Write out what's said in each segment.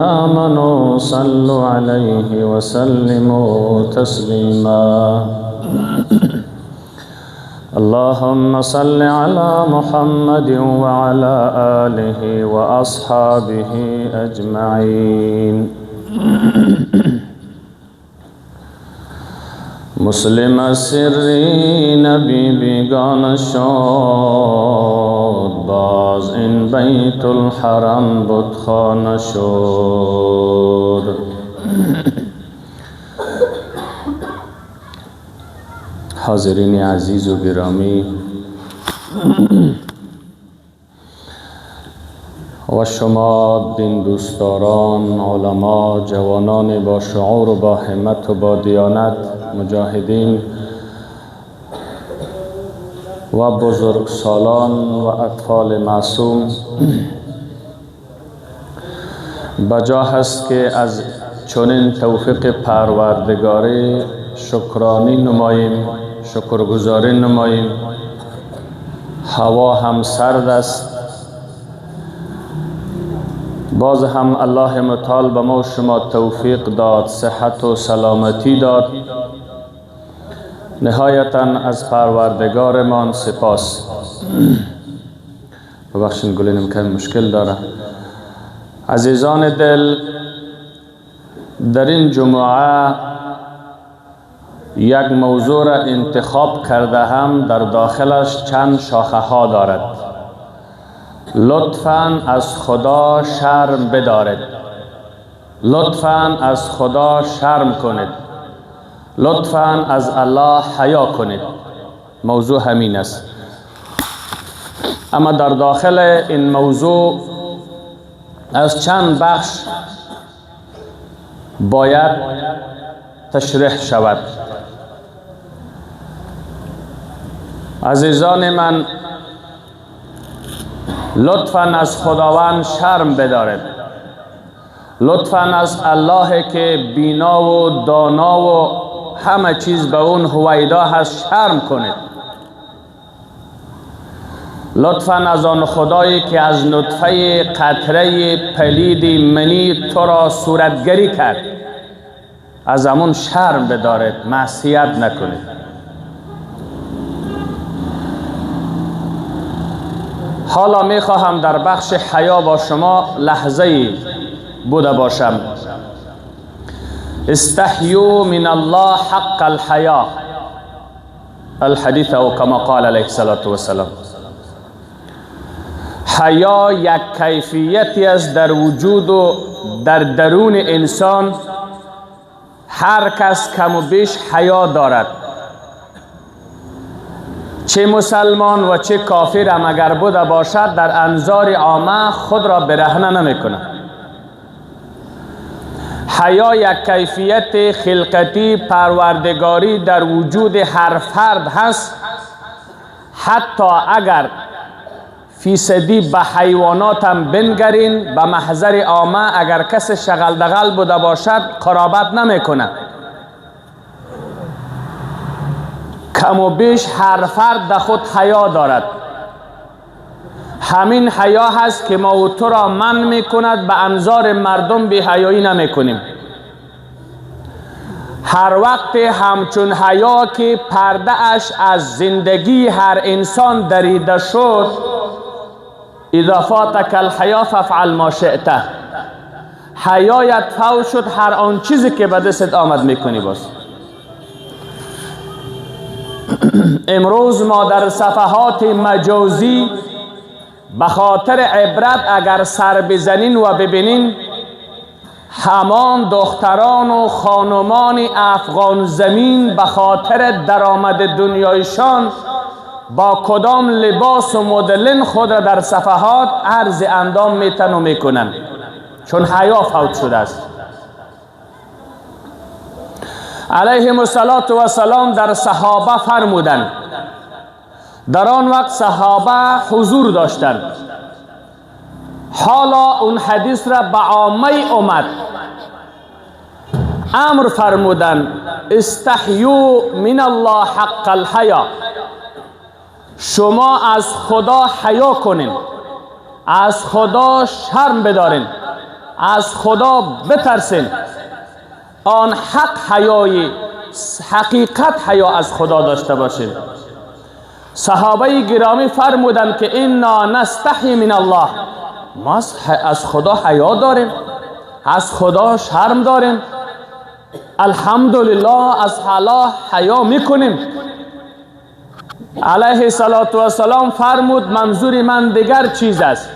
آمنوا صلوا عليه وسلموا تسليما اللهم صل على محمد وعلى آله وأصحابه أجمعين مسلم السری نبی بیگانه شد باز این بیت الحرم بتخانه شد. حاضرین عزیز و گرامی و شما دین دوستداران، علما، جوانان با شعور و با همت و با دیانت، مجاهدین و بزرگسالان و اطفال معصوم، بجا هست که از چنین توفیق پروردگاری شکرانی نماییم، شکرگزاری نماییم. هوا هم سرد است، باز هم الله متعال به ما و شما توفیق داد، صحت و سلامتی داد. نهایتا از پروردگارمان سپاس. ببخشید گلینم که مشکل داره. عزیزان دل، در این جمعه یک موضوع را انتخاب کرده هم در داخلش چند شاخه ها دارد. لطفاً از خدا شرم بدارید، لطفاً از خدا شرم کنید، لطفاً از الله حیا کنید. موضوع همین است. اما در داخل این موضوع از چند بخش باید تشریح شود. عزیزان من، لطفاً از خداوند شرم بدارید، لطفاً از الله که بینا و دانا و همه چیز به اون هویدا هست شرم کنید. لطفاً از آن خدایی که از نطفه قطره پلید منی تو را صورتگری کرد، از همون شرم بدارید، معصیت نکنید. حالا می خواهم در بخش حیا با شما لحظه بوده باشم. استحیوا من الله حق الحیا، الحدیث او کما قال علیه السلام. حیا یک کیفیتی است در وجود و در درون انسان. هر کس کم و بیش حیا دارد، چه مسلمان و چه کافر هم اگر بوده باشد، در انظار عامه خود را برهنه نمی کند. حیا یک کیفیت خلقتی پروردگاری در وجود هر فرد هست. حتی اگر فیصدی به حیوانات هم بنگرین، به محضر عامه اگر کس شغل دغل بوده باشد قرابت نمی کند. کم و بیش هر فرد در خود حیا دارد. همین حیا هست که ما و تو را منع می کند به انظار مردم بی حیایی نمی کنیم. هر وقت همچون حیا که پرده اش از زندگی هر انسان دریده شد، اذا فاتک الحیا فافعل ما شئت، حیایت فوت شد، هر آن چیزی که به دست آمد میکنی. باز امروز ما در صفحات مجازی به خاطر عبرت اگر سر بزنین و ببینین، همان دختران و خانمان افغان زمین به خاطر درآمد دنیایشان با کدام لباس و مدلن خود را در صفحات عرض اندام میتن و میکنن، چون حیا فوت شده است. علیهم السلام در صحابه فرمودند، در آن وقت صحابه حضور داشتند. حالا اون حدیث را به عامه اومد، امر فرمودند استحیوا من الله حق الحیا، شما از خدا حیا کنین، از خدا شرم بدارین. از خدا بترسین. آن حق حیای حقیقت حیا از خدا داشته باشین. صحابه گرامی فرمودند که انا نستحی من الله، ما از خدا حیا داریم، از خدا شرم داریم، الحمدلله از الله حیا میکنیم. علیه السلام فرمود منظور من دیگر چیز است.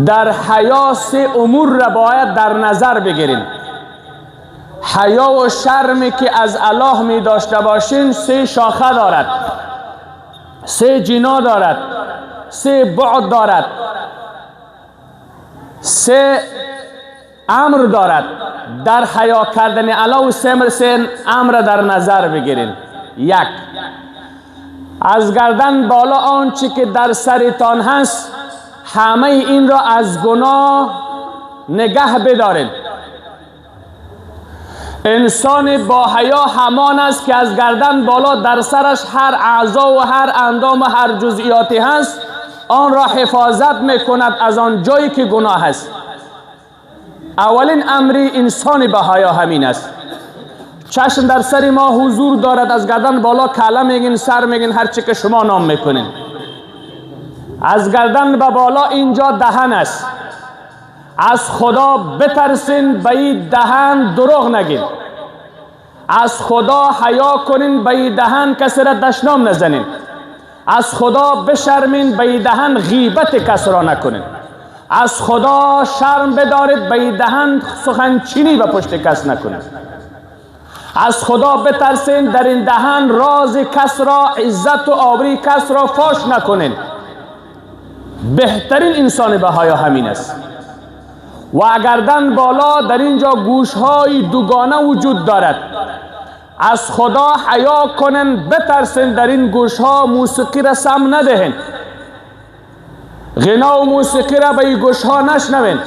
در حیا سه امور را باید در نظر بگیریم. حیا و شرمی که از الله می داشته باشین سه شاخه دارد، سه جنا دارد، سه بعد دارد، سه امر دارد. در حیا کردن الله و سه امر در نظر بگیرین. یک، از گردن بالا آنچه که در سرتان هست همه این را از گناه نگه بدارین. انسان با حیا همان است که از گردن بالا در سرش هر اعضا و هر اندام و هر جزئیاتی هست آن را حفاظت میکند از آن جایی که گناه است. اولین امری انسان با حیا همین است. چشم در سر ما حضور دارد، از گردن بالا کله میگین، سر میگین، هر چی که شما نام میکنین. از گردن به بالا اینجا دهن است. از خدا بترسین، به این دهن دروغ نگین. از خدا حیا کنین، به این دهن کسی را دشنام نزنین. از خدا بشرمین، به این دهن غیبت کس را نکنین. از خدا شرم بدارید، به این دهن سخنچینی به پشت کس نکنین. از خدا بترسین، در این دهن راز کس را، عزت و آبروی کس را فاش نکنین. بهترین انسان به حیا همین است. و گردن بالا در اینجا گوشهای دوگانه وجود دارد. از خدا حیا کنن، بترسین در این گوشها موسیقی را سم ندهین. غنا و موسیقی را به این گوشها نشنوین.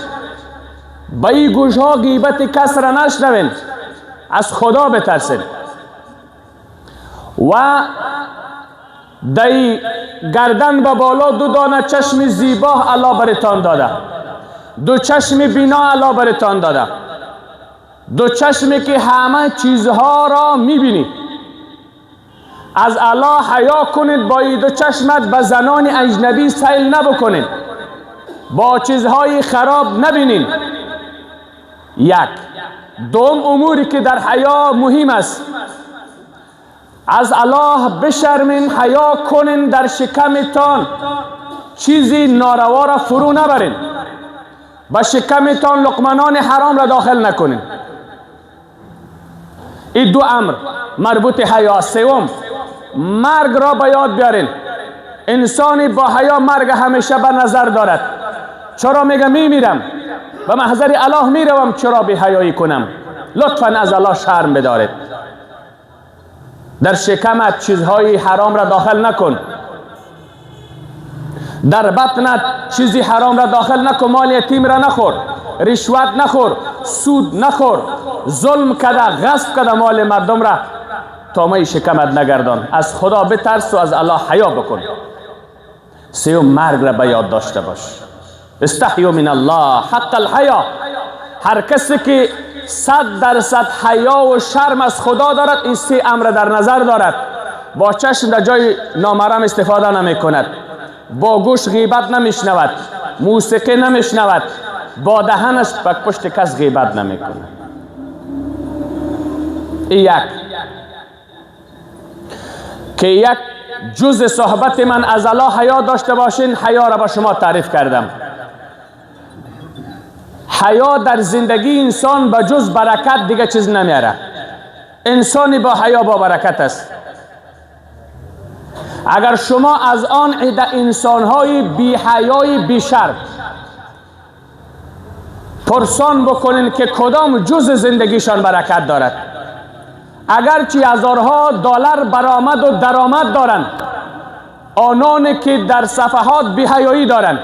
به این گوشها غیبت کس را نشنوین. از خدا بترسین. و در گردن به بالا دو دانه چشم زیبا الله برتان داده. دو چشم بینا الله برتان داده. دو چشمی که همه چیزها را میبینی. از الله حیا کنید، با این دو چشمت به زنان اجنبی سیل نبکنید، با چیزهای خراب نبینید. یک. دوم اموری که در حیا مهم است، از الله بشرمین، حیا کنین، در شکمتان چیزی ناروا را فرو نبرین، با شکمتان لقمنان حرام را داخل نکنین. این دو امر مربوط حیا. سوم، مرگ را به یاد بیارین. انسانی با حیا مرگ همیشه به نظر دارد. چرا میگم میمیرم، به محضر الله میروم، چرا بی حیایی کنم؟ لطفاً از الله شرم بدارید. در شکمت چیزهای حرام را داخل نکن. در بطنت چیزی حرام را داخل نکن. مال یتیم را نخور، رشوت نخور، سود نخور، ظلم کده، غصب کده مال مردم را تامه شکمت نگردان. از خدا بترس و از الله حیا بکن. سوم، مرگ را به یاد داشته باش. استحیوا من الله حق الحیا. هر کسی که 100% حیا و شرم از خدا دارد، این سه امر در نظر دارد. با چشم در جای نامحرم استفاده نمی کند، با گوش غیبت نمیشنود، موسیقی نمیشنود، با دهنش پشت کس غیبت نمی کند. یک که یک جز صحبت من از الله حیا داشته باشین. حیا را با شما تعریف کردم. حیا در زندگی انسان به جز برکت دیگه چیز نمیاره. انسانی با حیا با برکت است. اگر شما از آن عده انسانهای بی حیای بی شرم پرسان بکنین که کدام جز زندگیشان برکت دارد، اگرچه هزارها دلار برآمد و درآمد دارند، آنانی که در صفحات بی حیایی دارند،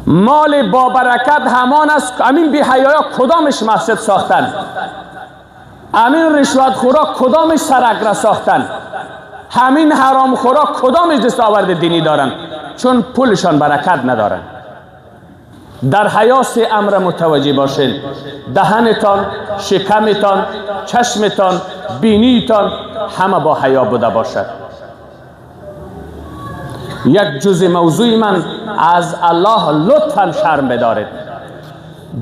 مال با برکت همان است. همین بی حیایا کدامش مسجد ساختن؟ همین رشوت خورا کدامش سرک را ساختن؟ همین حرام خورا کدامش دستاورد دینی دارن؟ چون پولشان برکت ندارن. در حیا سه امر متوجه باشین: دهنتان، شکمتان، چشمتان، بینیتان همه با حیا بوده باشد. یک جزء موضوع من: از الله لطفاً شرم بدارید.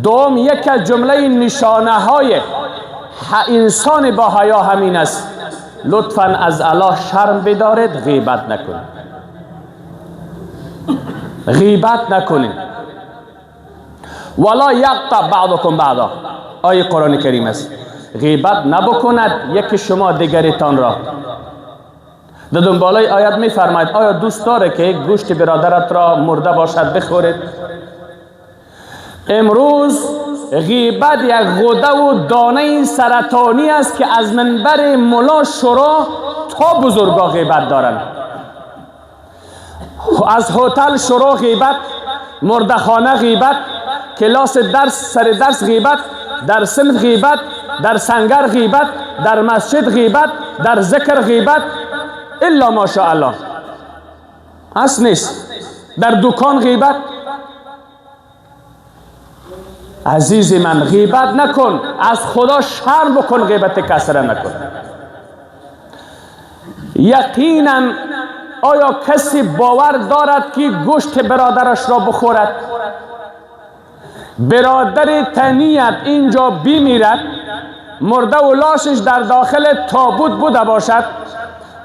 دوم، یک از جمله نشانه های انسان با حیا همین است: لطفاً از الله شرم بدارید، غیبت نکنید. غیبت نکنید. ولا یغتب بعضکم بعضا، آیه قرآن کریم است. غیبت نبکند یکی شما دیگریتان را. در دنباله آیت می فرماید: آیا دوست داره که گوشت برادرت را مرده باشد بخورید؟ امروز غیبت یک غده و دانه سرطانی است که از منبر ملا شورا تا بزرگا غیبت دارند. از هتل شروع غیبت، مردخانه غیبت، کلاس درس سر درس غیبت، در صنف غیبت، در سنگر غیبت، در مسجد غیبت، در ذکر غیبت، الا ماشاءالله هست نیست. در دکان غیبت. عزیز من، غیبت نکن، از خدا شرم بکن، غیبت کسره نکن. یقینا آیا کسی باور دارد که گوشت برادرش را بخورد؟ برادر تنیت اینجا بمیرد، مرده و لاشش در داخل تابوت بوده باشد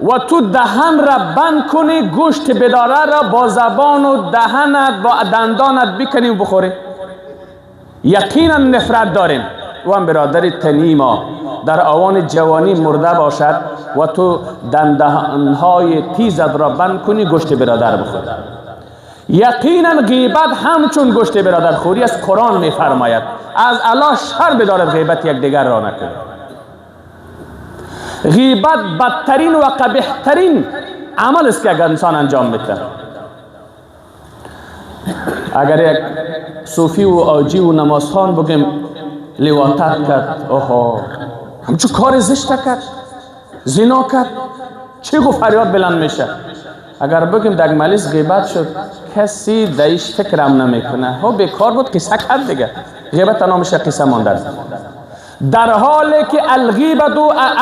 و تو دهن را بند کنی، گوشت بداره را با زبان و دهنت با دندانت بکنی و بخوری. یقینا نفرت داریم. و هم برادر تنی ما در آوان جوانی مرده باشد و تو دندانهای تیزت را بند کنی، گوشت برادر بخوری. یقینا غیبت همچون گوشت برادر خوری است. قرآن می فرماید از الله شرم بدارد، غیبت یک دیگر را نکنید. غیبت بدترین و قبیحترین عمل است که اگر انسان انجام میده. اگر یک صوفی و آجی و نمازخوان بگیم لواطت کرد، اوه همچون کار زشت کرد، زنا کرد، چه گو فریاد بلند میشه. اگر بگیم در مجلس غیبت شد، کسی دیش فکرم نمیکنه، ها بیکار بود، قصه کرد دیگه. غیبت تنها میشه قصه ماندن، در حالی که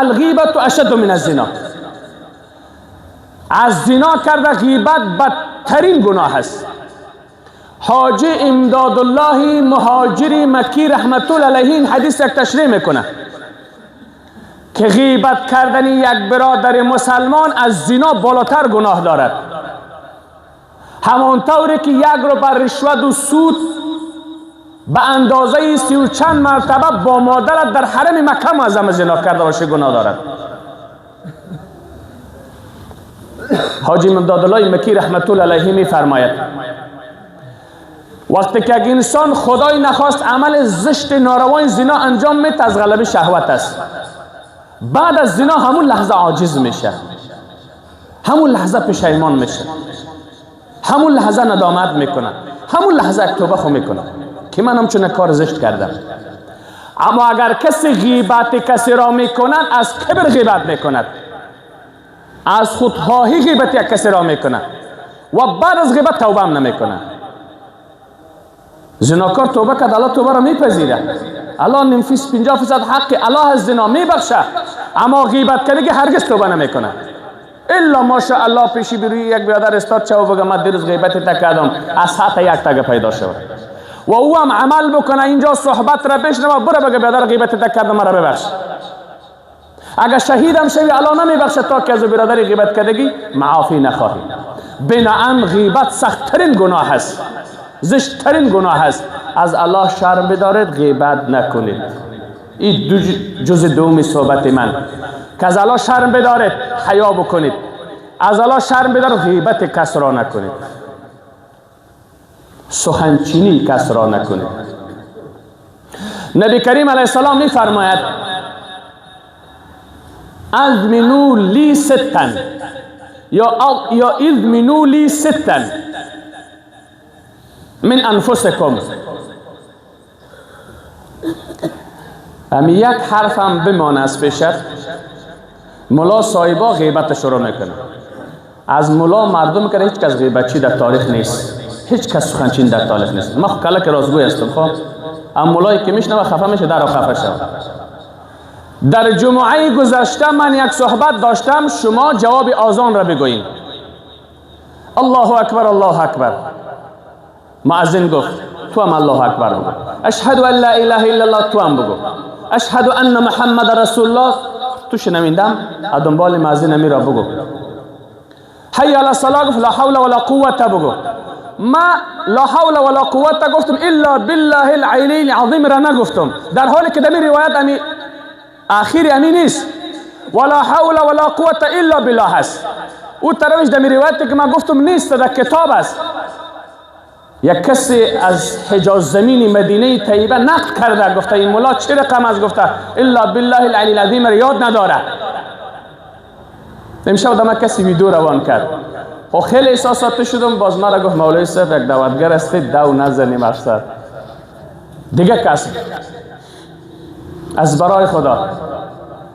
الغیبت اشد من الزنا. از زنا کرده غیبت بدترین گناه است. حاجی امدادالله مهاجری مکی رحمت الله علیه این حدیث یک تشریح میکنه که غیبت کردن یک برادر مسلمان از زنا بالاتر گناه دارد. همانطوری که یک رو بر رشوت و سود به اندازه 30 و چند مرتبه با مادرت در حرم مکه معظم زنا کرده باشه گناه دارد. حاجی امدادالله مکی رحمت الله علیه می فرماید وقتی که انسان خدای نخواست عمل زشت ناروای زنا انجام میده، از غلبه شهوت است. بعد از زنا همون لحظه عاجز میشه، همون لحظه پشیمان میشه، همون لحظه ندامت میکنه، همون لحظه توبه خو میکنه که من همچون کار زشت کردم. اما اگر کسی غیبت کسی را میکند، از کبر غیبت میکند، از خودخواهی غیبت یک کسی را میکند و بعد از غیبت توبه هم نمیکنه. زناکار توبه کرد، الله توبه را میپذیره. الله نمفیس 50% حق الله از زنا میبخشه، اما غیبت کرده که هرگز توبه نمیکنه. الا ماشاء الله پیشی بروی یک برادر استاد چاو بگه من دیروز غیبت کردم، از ساعت یک تگه پیدا شد و او هم عمل بکنه، اینجا صحبت را بشنوه، برو بگه برادر غیبت کردم مرا ببخش. اگر شهیدم شوی الله نمیبخشه تا که از برادر غیبت کردگی معافی نخواهی. بناهن غیبت سخت‌ترین گناه است، زشت‌ترین گناه است. از الله شرم بدارید، غیبت نکنید. این جز دوم صحبت من که از الله شرم بدارید، حیا بکنید. از الله شرم بدارید، غیبت کس را نکنید، سخنچینی کس را نکنید. نبی کریم علیه السلام می فرماید اذمنوا لی ستن یا اذمنوا لی ستن من انفسکم. یک حرفم بمانه از پیشت. ملا صاحبا غیبت شروع میکنه. از ملا مردم که هیچ کس غیبتچی در تاریخ نیست، هیچ کس سخنچین در تاریخ نیست. ما کلک رازگوی هستم. خب امولایی که میشنوه خفه میشه در خفه شد. در جمعه گذشته من یک صحبت داشتم، شما جواب آذان را بگویید. الله اکبر الله اکبر. مؤذن گفت تو هم الله اکبر بگو. اشهد ان لا اله الا الله تو هم بگو. اشهد ان محمد رسول الله تو شنویندم دنبال مؤذن امیر را بگو. حی علی الصلاة گفت لا حول ولا قوة بگو. ما لا حول ولا قوة گفتم الا بالله العلی العظیم را نگفتم، در حالی که در روایت امی آخری امی نیست، ولا حول ولا قوة الا بالله است. او طرفش در روایتی که من گفتم نیست، در کتاب است. یک کسی از حجاز زمین مدینه طیبه نقل کرده، گفته این مولا چه رقم از گفته الا بالله العلی العظیم را یاد نداره. امشب دم کسی ویدیو روان کرد. خب خیلی احساساتی شدم. باز مرا گفت مولوی صاحب یک دعوتگر هستید دو نزنیم افسر دیگه کسی از برای خدا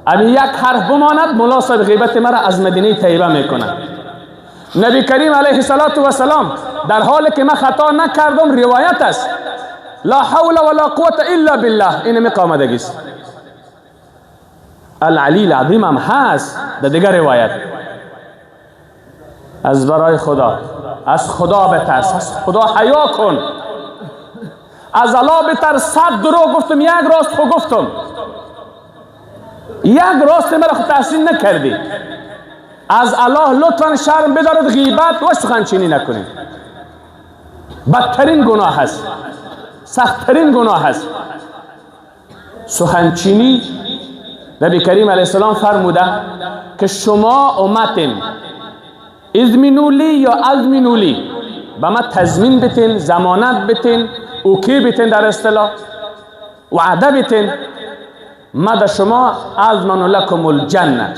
امی یک حرف بماند مولا صاحب غیبت مرا از مدینه طیبه میکنه. نبی کریم علیه السلام در حالی که من خطا نکردم روایت است لا حول ولا قوة الا بالله این آمدگی است. العلی العظیم هم هست در دیگر روایت. از برای خدا از خدا بترس، از خدا حیا کن. از الله بترس. 100 دروغ گفتم یک راست خود گفتم، یک راست مرا خود تحسین نکردی. از الله لطفا شرم بدارد غیبت و سخنچینی نکنید. بدترین گناه هست، سختترین گناه هست سخنچینی. نبی کریم علیه السلام فرموده که شما امتین اذمنولی یا اذمنولی، به ما تضمین بتین، ضمانت بتین، اوکی بتین، در اصطلاح وعده بتین. ما در شما اضمن لکم الجنه،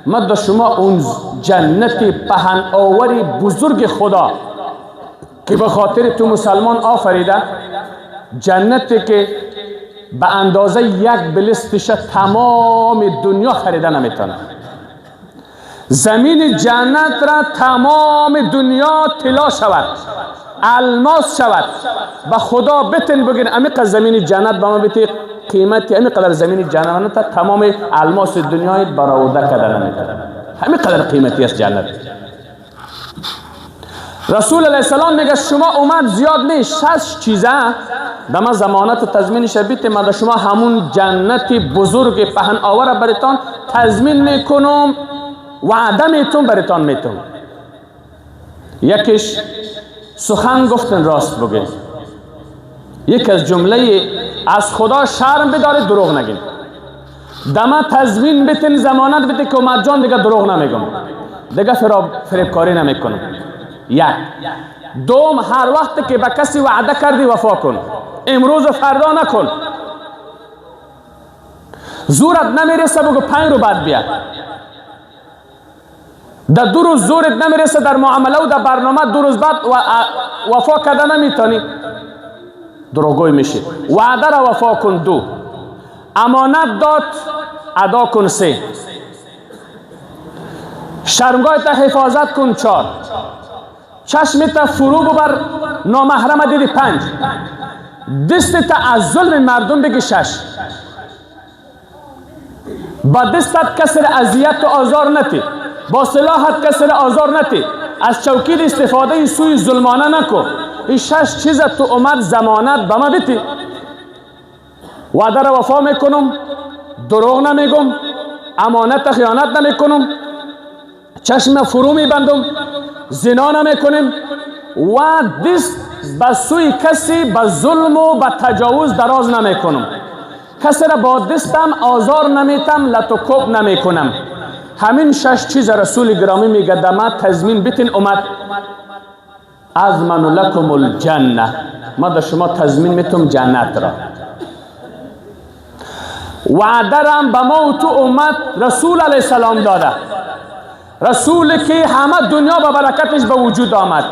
ما در شما اون جنت پهن آوری بزرگ خدا که به خاطر تو مسلمان آفریده، جنتی که به اندازه یک بلستش تمام دنیا خریده نمیتونه. زمین جنت را تمام دنیا طلا شود، الماس شود. به خدا بتن بگین امیقدر زمین جنت به ما بتی قیمتی امیقدر زمین جنت تمام الماس دنیای برآورده کردن نمیتونه. امیقدر قیمتی است جنت. رسول علیه السلام میگه شما اومد زیاد نیست، 6 چیزه به ما ضمانت و تضمین شبیت ما شما همون جنت بزرگ پهن آور برتان تضمین میکنم، وعده میتون برتان میتون. یکیش سخن گفتن راست بگید. یک از جمله از خدا شرم بدارید دروغ نگید. دما تضمین بتین ضمانت بده که اومد جان دیگه دروغ نمیگم، دیگه فریبکاری نمیکنم. یک. دوم هر وقت که به کسی وعده کردی وفا کن، امروز و فردا نکن. زورت نمیرسه بگو 5 رو بعد بیا. در 2 روز زورت نمیرسه در معامله و در برنامه 2 روز بعد وفا کردن نمیتونی، دروغگوی میشی. وعده را وفا کن. 2. امانت داد ادا کن. 3. شرمگاهت حفاظت کن. 4. چشمت فرو ببر نامحرم دیدی. 5. دستت از ظلم مردم بگی. 6. با دستت کسر اذیت و آزار نتی، با سلاحت کسر آزار نتی، از چوکید استفاده سوی ظلمانه نکو. این 6 چیز تو اومد ضمانت به ما بتی. وعده را وفا میکنم، دروغ نمیگم، امانت خیانت نمیکنم، چشم فرو میبندم، زنا نمیکنم و دست به سوی کسی به ظلم و به تجاوز دراز نمیکنم. کسی را با دستم آزار نمیتم، لطکوب نمیکنم. همین 6 چیز رسول گرامی میگه دما تضمین بتین امت. اضمن لکم الجنه، ما در شما تضمین میتم جنت را. وعده را به ما و تو امت رسول علیه السلام داده. رسول که همه دنیا با برکتش به وجود آمد،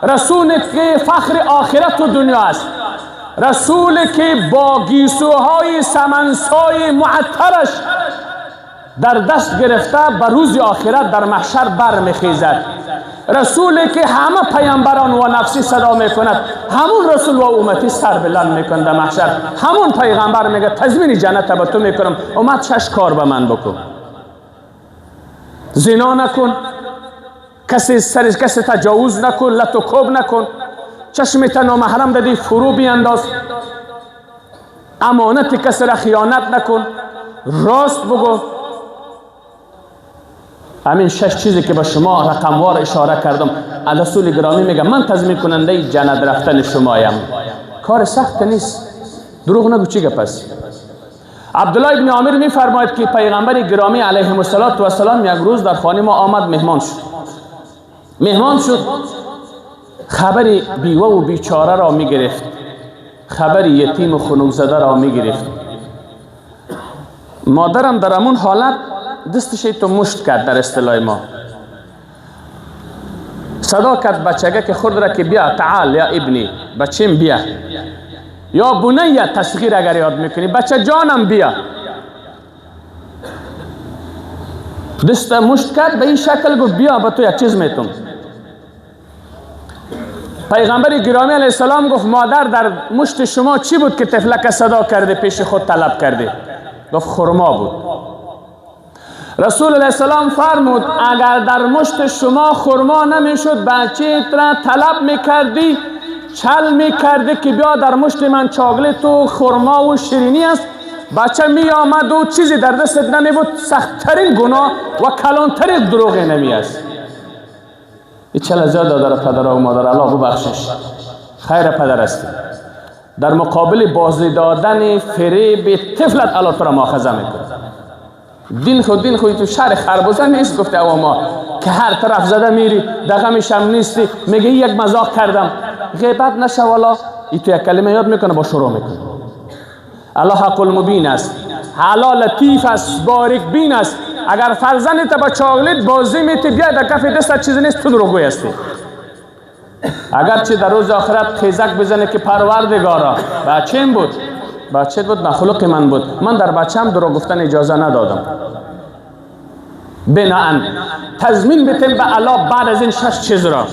رسول که فخر آخرت و دنیا است، رسول که با گیسوهای سمنسای معطرش در دست گرفته به روز آخرت در محشر بر میخیزد. رسولی که همه پیامبران و نفسی صدا میکند، همون رسول و امتی سر بلند میکند در محشر. همون پیغمبر میگه تضمین جنت به تو میکنم، امت 6 کار به من بکن. زنا نکن، کسی تجاوز نکن، لط و کوب نکن، چشمت نامحرم دادی فرو بیانداز، امانت کسی را خیانت نکن، راست بگو. همین 6 چیزی که به شما رقموار اشاره کردم، رسول گرامی میگه من تضمین کننده جنت رفتن شمایم. کار سخت نیست، دروغ نگو. چی گپ است؟ عبدالله ابن عامر میفرماید که پیغمبر گرامی علیه السلام یک روز در خانه ما آمد، مهمان شد. خبری بیوه و بیچاره را میگرفت، خبری یتیم و خنک زده را میگرفت. مادرم در همون حالت دستش تو مشت کرد، در اصطلاح ما صدا کرد بچگه که خود را که بیا، تعال یا ابنی، بچیم بیا، یا بنیه تصغیر اگر یاد میکنی، بچه جانم بیا. دست مشت کرد به این شکل، گفت بیا به تو یک چیز میتونم. پیغمبر گرامی علیه السلام گفت مادر در مشت شما چی بود که طفلک صدا کرده پیش خود طلب کرده؟ گفت خرما بود. رسول علیه السلام فرمود اگر در مشت شما خرما نمیشد، بچه را طلب میکردی، چل میکردی که بیا در مشت من چاکلت و خرما و شیرینی است، بچه می آمد و چیزی در دستت نمی بود، سختترین گناه و کلانترین دروغ نمی است. این چه لذت داده پدر و مادر، الله ببخشش، خیر پدر است. در مقابل بازی دادن فریب طفلت الله تو را مؤاخذه میکنه. دین خود تو شهر خربوزه نیست، گفته او ما که هر طرف زده میری دغمش هم نیستی، میگه یک مزاق کردم. غیبت نشه والا، این تو یک کلمه یاد میکنه با شروع میکنه. الله حق المبین است، حلال لطیف است، باریک بین است. اگر فرزندت با چاکلت بازی میتی بیا در کف دستت چیزی نیست، تو دروغگوی هستی. اگرچه در روز آخرت خیزک بزنه که پروردگارا بچه‌م بود، بچه بود، مخلوق من بود، من در بچه‌م دروغ گفتن اجازه ندادم. بناهن تضمین بتیم به الله بعد از این 6 چیز را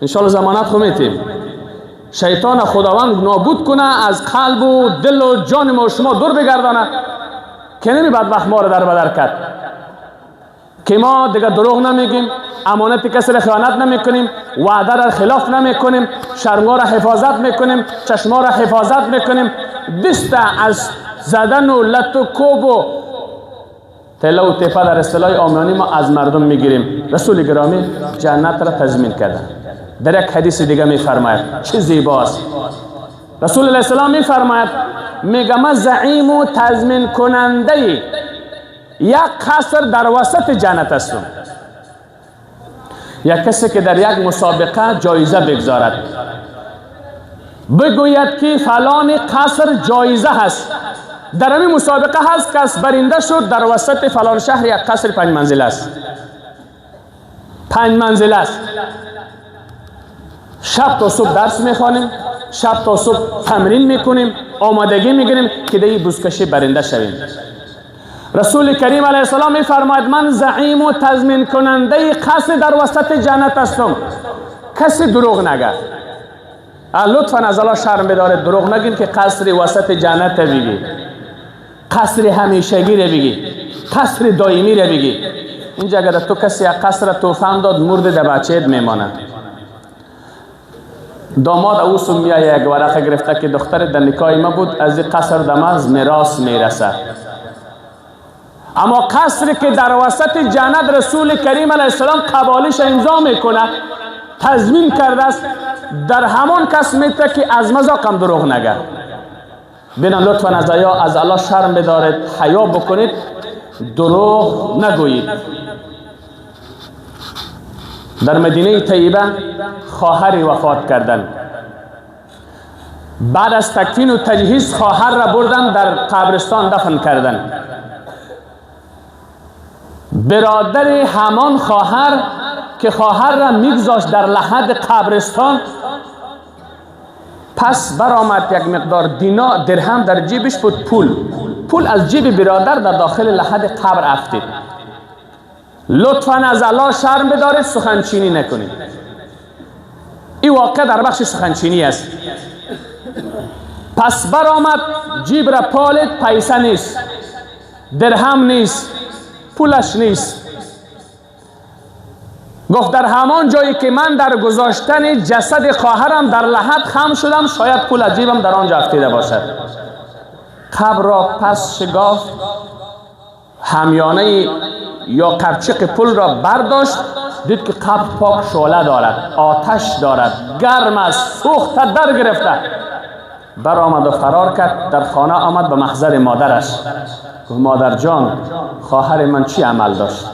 انشاءالله ضمانت خو میتیم. شیطان خداوند نابود کنه، از قلب و دل و جان ما و شما دور بگردانه که نمی بدبخت ما را در بدر کرد که ما دیگه دروغ نمیگیم، امانت کسی را خیانت نمیکنیم، وعده را خلاف نمیکنیم، شرمگاه را حفاظت میکنیم، چشما را حفاظت میکنیم، دست از زدن و لط و کوب و تله و تیپه در اصطلاح عامیانه ما از مردم میگیریم. رسول گرامی جنت را تضمین کرده. در یک حدیث دیگه میفرماید، چه زیباست. رسول علیه السلام میفرماید، میگه من زعیم و تضمین کننده یک قصر در وسط جنت هستم. یک کسی که در یک مسابقه جایزه بگذارد، بگوید که فلان قصر جایزه هست، در همین مسابقه هست، کس برنده شد در وسط فلان شهر یک قصر 5 منزل است، 5 منزل است. شب تا صبح درس میخوانیم، شب تا صبح تمرین میکنیم، آمادگی میگیریم که در این بزکشی برنده شویم. رسول کریم علیه السلام میفرماید من زعیم و تضمین کننده قصر در وسط جنت هستم. کسی دروغ نگه. لطفا از الله شرم بدارید، دروغ نگین که قصر وسط جنت بگی، قصر همیشگی رو بگی، قصر دائمی رو بگی. اینجا اگر تو کسی یک قصر توفان داد، مرد در بچه‌ت میماند. داماد او سمیه یک ورقه گرفته که دختر در نکاح ما بود، از این قصر دماز میراث میرسه. اما قصری که در وسط جنت رسول کریم علیه السلام قبالش امضا میکنه، تضمین کرده است، در همان کس میته که از مذاق هم دروغ نگه. بنا لطفا از الله شرم بدارید، حیا بکنید، دروغ نگویید. در مدینه طیبه خواهری وفات کردن، بعد از تکفین و تجهیز خواهر را بردن در قبرستان دفن کردن. برادر همان خواهر که خواهر را میگذاشت در لحد قبرستان، پس برآمد یک مقدار درهم در جیبش بود، پول از جیب برادر در داخل لحد قبر افتید. لطفاً از الله شرم بدارید، سخنچینی نکنید. این واقع در بخش سخنچینی است. پس برآمد جیب را پالید، پیسه نیست، درهم نیست، پولش نیست. گفت در همان جایی که من در گذاشتن جسد خواهرم در لحد خم شدم، شاید پول از جیبم در آنجا افتیده باشد. قبر را پس شگافت، همیانه یا قرچق پول را برداشت، دید که قبر پاک شعله دارد، آتش دارد، گرم است، سوخته، در گرفته. برآمد و فرار کرد. در خانه آمد به محضر مادرش. گفت مادر جان، خواهر من چی عمل داشت؟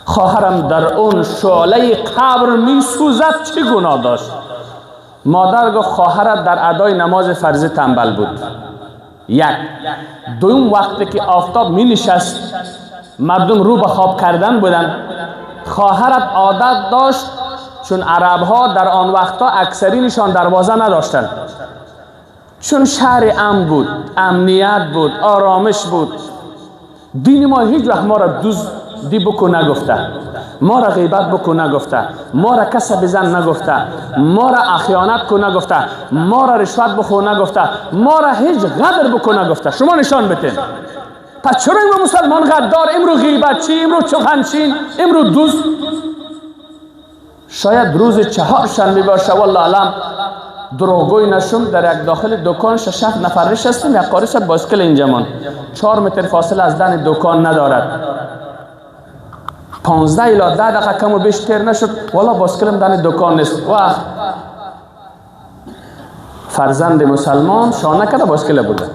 خواهرم در اون شعله قبر می سوزد، چی گناه داشت؟ مادر گفت خواهرت در ادای نماز فرض تنبل بود. یک. دوم، وقتی که آفتاب می نشست مردم رو به خواب کردن بودن، خواهرت عادت داشت، چون عرب ها در آن وقتا اکثرینشان دروازه نداشتن، چون شهر امن بود، امنیت بود، آرامش بود. دین ما هیچ وقت ما را دزدی بکو نگفته، ما را غیبت بکو نگفته، ما را کسب بزن نگفته، ما را خیانت کو نگفته، ما را رشوت بخور نگفته، ما را هیچ غدر بکو نگفته. شما نشان بتین. پس چرا امرو مسلمان غدار، امرو غیبتچی، امرو چغنچین، امرو دزد؟ شاید روز چهارشنبه باشه، والله علم، دروغگوی نشم، در یک داخل دکان 6 نفر نشستیم، یک قاری شد بایسکل اینجامان 4 متر فاصله از دن دکان ندارد. 15 الی 10 دقیقه کم و بیش تیر نشد، والا بایسکلم دن دکان نیست. و فرزند مسلمان شانه کرده بایسکل بوده.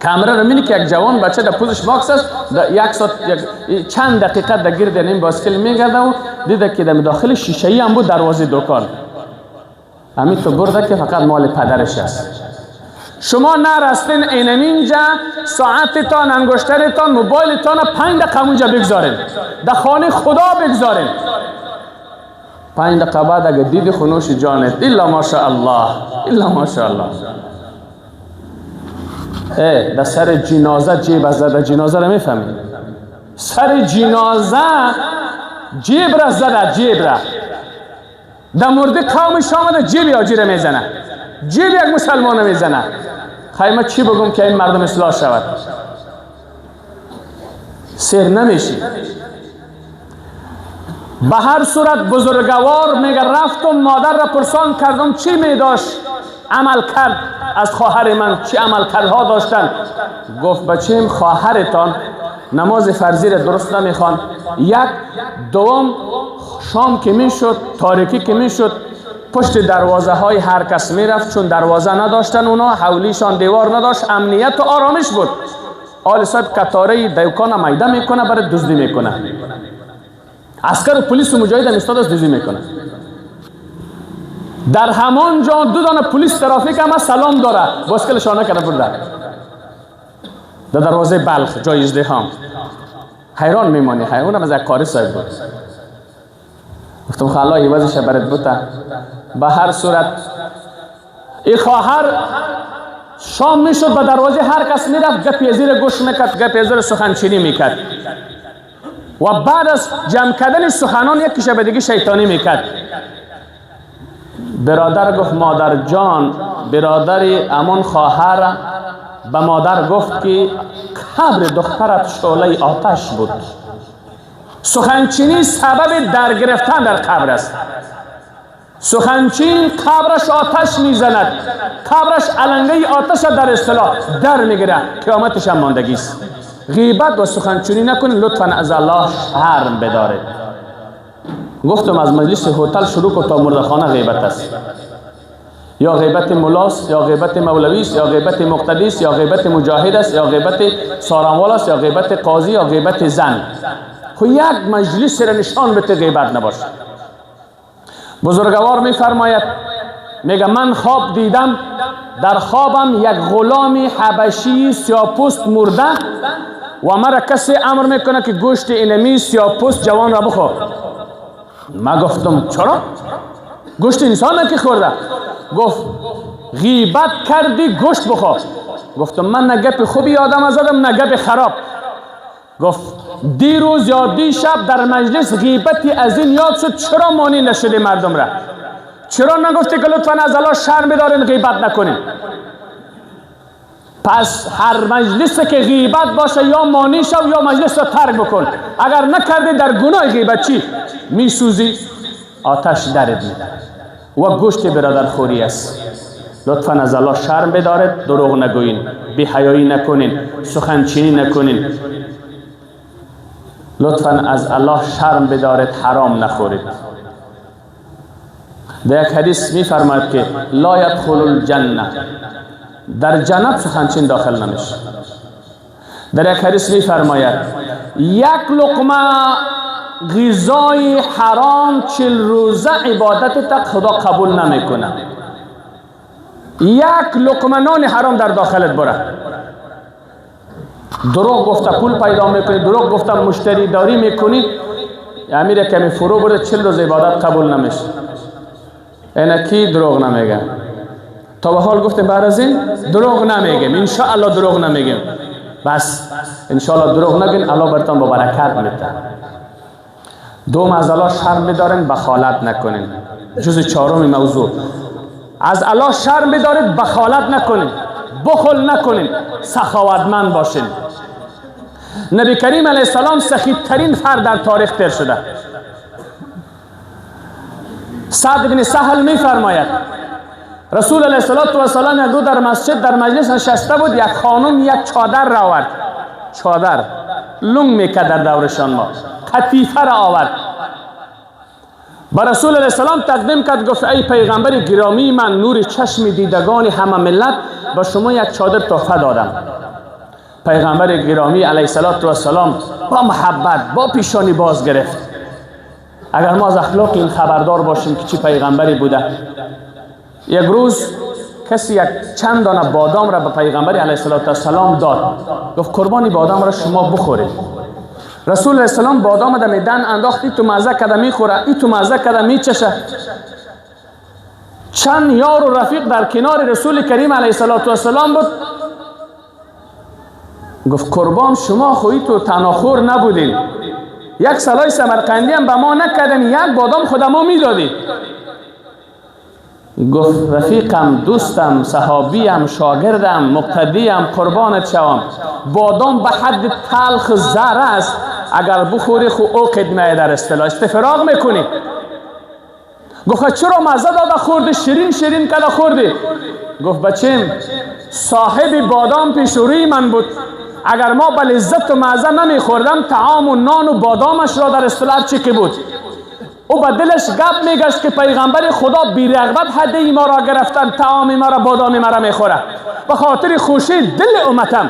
کامرا رو می‌بینی که یک جوان بچه در پوزش باکس است، یک ساعت چند دقیقه در گرد این بایسکل میگرده و دیده که در داخل شیشه‌ای هم بود دروازه دکان. همین تو برده که فقط مال پدرش است. شما نرستین اینجا ساعتتان، انگشترتان، موبایلتان 5 دقیقه اونجا بگذارین، در خانه خدا بگذارین. 5 دقیقه بعد اگر دیدی خنوش جانت، الا ماشاءالله، الا ماشاءالله. در سر جنازه جیب از زده، جنازه رو میفهمید؟ سر جنازه جیب را زده، جیب را در مورد قومش آمده، جیب آجی را میزنه، جیب یک مسلمان میزنه. خیلی چی بگم که این مردم اصلاح شود؟ سیر نمیشی. به هر صورت بزرگوار میگه رفتم مادر را پرسان کردم چی میداشت عمل کرد، از خواهر من چی عمل کردها داشتن؟ گفت بچیم خواهرتان نماز فرضی را درست نمیخوان. یک. دوم، شام که میشد، تاریکی که میشد، پشت دروازه های هر کس میرفت، چون دروازه نداشتن اونا، حولیشان دیوار نداشت، امنیت و آرامش بود. آل صاحب کتاره دکان میده میکنه، برای دزدی میکنه. عسکر و پلیس و مجاهد هم استاد دزدی میکنه. در همان جا 2 دانه پلیس ترافیک هم سلام داره، بایسکل شانه کرده برده در دروازه بلخ جای ازدحام. حیران میمانی. اونم از یک کاری صاحب بود. گفتم خلا عوضش برات بوده. به هر صورت این خواهر شام میشد، به دروازه هر کس میرفت، گپی زیر گوش میکرد، گپی زیر سخنچینی میکرد و بعد از جمع کردن سخنان یک کشه به دیگه شیطانی میکرد. برادر گفت مادر جان، برادری امون خواهر به مادر گفت که قبر دخترت شعله آتش بود. سخنچینی سبب در گرفتن در قبر است. سخنچین قبرش آتش میزند، قبرش علنگه آتش در اصطلاح در میگیره، قیامتش هم ماندگی است. غیبت و سخنچینی نکنید، لطفا از الله شرم بدارید. گفتم از مجلس هتل شروع کو تا مردخانه غیبت است. یا غیبت ملاست، یا غیبت مولویست، یا غیبت مقتدیست، یا غیبت مجاهد است، یا غیبت سارنوال است، یا غیبت قاضی، یا غیبت زن. خو یک مجلس را نشان بده غیبت نباشه. بزرگوار میفرماید، میگه من خواب دیدم، در خوابم یک غلام حبشی سیاه‌پوست مرده و مرا کسی امر میکنه که گوشت اینمی سیاه‌پوست جوان را بخور. ما گفتم چرا؟ گوشت انسان که خورده؟ گفت غیبت کردی گوشت بخور. گفتم من نه گپ خوبی یادم زدم نه گپ خراب. گفت دیروز یا دیشب در مجلس غیبتی از این یاد شد، چرا مانی نشدی مردم را؟ چرا نگفتی که لطفا از الله شرم بدارین غیبت نکنین؟ پس هر مجلس که غیبت باشه یا مانی شو یا مجلس را ترک بکن. اگر نکردی در گناه غیبت چی؟ میسوزی، آتش درد میده و گوشت برادر خوری است. لطفا از الله شرم بدارید، دروغ نگوین، بی‌حیایی نکنین، سخنچینی نکنین. لطفا از الله شرم بدارید، حرام نخورید. در یک حدیث می فرماید که لا يدخل الجنه، در جنت سخنچین داخل نمیشه. در یک حدیث می فرماید یک لقمه غذای حرام 40 روزه عبادت تا خدا قبول نمیکنه. یک لقمه نان حرام در داخلت بره. دروغ گفته پول پیدا میکنی، دروغ گفته مشتری داری میکنی، امیر کمی فرو برده 40 روز عبادت قبول نمیشه. اینا کی دروغ نمیگه؟ تا به حال گفتیم بعد از این دروغ نمیگیم، ان شاء الله دروغ نمیگیم. بس ان شاء الله دروغ نگین، الله براتون با برکت میده. دوم از الله شرم بدارین، بخالت نکنین. جز چهارم موضوع از الله شرم بدارید، بخالت نکنین، بخل نکنین، سخاوتمند باشین. نبی کریم علیه السلام سخی ترین فرد در تاریخ تیر شده. سعد بن سهل می فرماید رسول علیه السلام یک رو در مسجد در مجلس نشسته بود، یک خانم یک چادر را آورد، چادر لنگ میکرد در دورشان ما، قطیفه را آورد با رسول علیه السلام تقدیم کرد. گفت ای پیغمبر گرامی من، نور چشم دیدگان همه ملت، با شما یک چادر تحفه دادم. پیغمبر گرامی علیه السلام با محبت با پیشانی باز گرفت. اگر ما از اخلاق این خبردار باشیم که چی پیغمبری بوده. یک روز کسی یک چند دانه بادام را به پیغمبر علیه السلام داد. گفت قربانی بادام را شما بخورید. رسول علیه السلام بادام در میدان انداخت، ای تو مزه کده میخوره، ای تو مزه کده میچشه. چند یار و رفیق در کنار رسول کریم علیه السلام بود. گفت قربان شما خویی تو تناخور نبودین، یک سلای سمرقندی هم به ما نکردن، یک بادام خود ما میدادی. گفت رفیقم، دوستم، صحابیم، شاگردم، مقتدیم، قربانت شوم، بادام به حد تلخ زهر است، اگر بخوری خو اوقت میای، در اصطلاح استفراغ میکنی. گفت چرا مزه داده خوردی، شیرین شیرین کده خوردی؟ گفت بچیم صاحب بادام پیش روی من بود، اگر ما به لذت و مزه نمیخوردم طعام و نان و بادامش را در اصطلاح چی که بود. او به دلش گپ میگشت که پیغمبر خدا بی رغبت هدیه ما را گرفتن، طعام ما را بادام ما را میخوره. به خاطر خوشی دل امتم